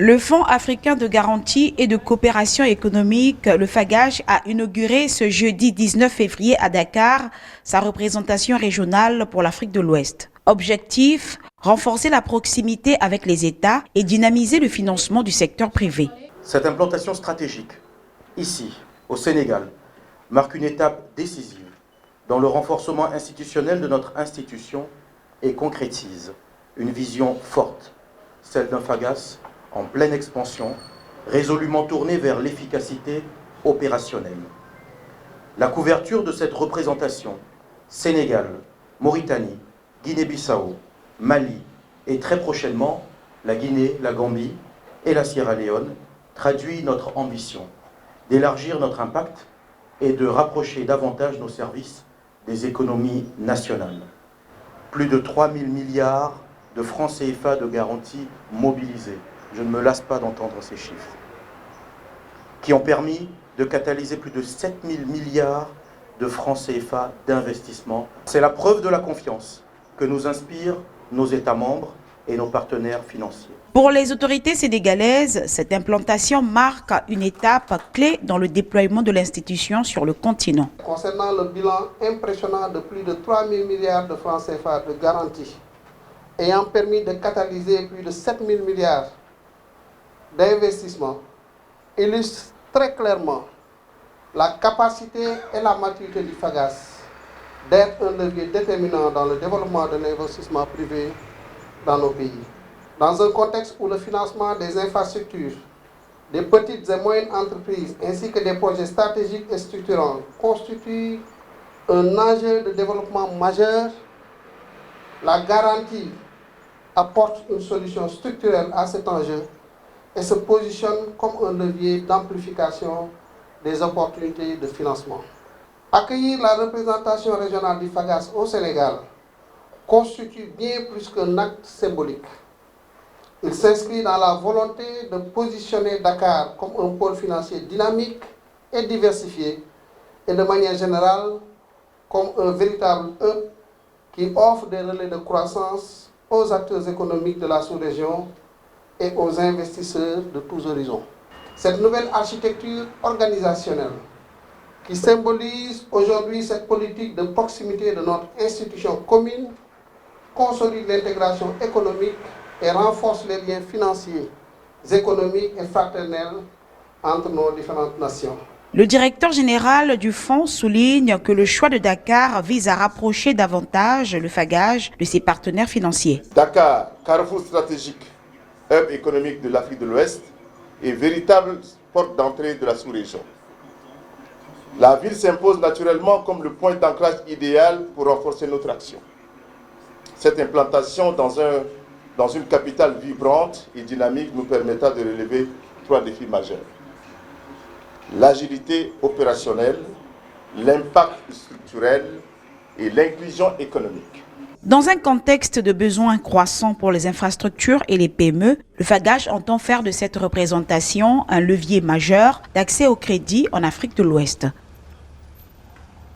Le Fonds africain de garantie et de coopération économique, le FAGAGE, a inauguré ce jeudi 19 février à Dakar sa représentation régionale pour l'Afrique de l'Ouest. Objectif, renforcer la proximité avec les États et dynamiser le financement du secteur privé. Cette implantation stratégique, ici, au Sénégal, marque une étape décisive dans le renforcement institutionnel de notre institution et concrétise une vision forte, celle d'un FAGAS en pleine expansion, résolument tourné vers l'efficacité opérationnelle. La couverture de cette représentation, Sénégal, Mauritanie, Guinée-Bissau, Mali et très prochainement la Guinée, la Gambie et la Sierra Leone, traduit notre ambition d'élargir notre impact et de rapprocher davantage nos services des économies nationales. Plus de 3 000 milliards de francs CFA de garantie mobilisés. Je ne me lasse pas d'entendre ces chiffres, qui ont permis de catalyser plus de 7 000 milliards de francs CFA d'investissement. C'est la preuve de la confiance que nous inspirent nos États membres et nos partenaires financiers. Pour les autorités sénégalaises, cette implantation marque une étape clé dans le déploiement de l'institution sur le continent. Concernant le bilan impressionnant de plus de 3 000 milliards de francs CFA de garantie, ayant permis de catalyser plus de 7 000 milliards d'investissements, illustre très clairement la capacité et la maturité du FAGAS d'être un levier déterminant dans le développement de l'investissement privé dans nos pays. Dans un contexte où le financement des infrastructures, des petites et moyennes entreprises ainsi que des projets stratégiques et structurants constituent un enjeu de développement majeur, la garantie apporte une solution structurelle à cet enjeu et se positionne comme un levier d'amplification des opportunités de financement. Accueillir la représentation régionale du FAGAS au Sénégal constitue bien plus qu'un acte symbolique. Il s'inscrit dans la volonté de positionner Dakar comme un pôle financier dynamique et diversifié et de manière générale comme un véritable hub qui offre des relais de croissance aux acteurs économiques de la sous-région et aux investisseurs de tous horizons. Cette nouvelle architecture organisationnelle qui symbolise aujourd'hui cette politique de proximité de notre institution commune consolide l'intégration économique et renforce les liens financiers, économiques et fraternels entre nos différentes nations. Le directeur général du fonds souligne que le choix de Dakar vise à rapprocher davantage le FAGAGE de ses partenaires financiers. Dakar, carrefour stratégique, hub économique de l'Afrique de l'Ouest et véritable porte d'entrée de la sous-région. La ville s'impose naturellement comme le point d'ancrage idéal pour renforcer notre action. Cette implantation dans une capitale vibrante et dynamique nous permettra de relever 3 défis majeurs. L'agilité opérationnelle, l'impact structurel et l'inclusion économique. Dans un contexte de besoins croissants pour les infrastructures et les PME, le FAGAGE entend faire de cette représentation un levier majeur d'accès au crédit en Afrique de l'Ouest.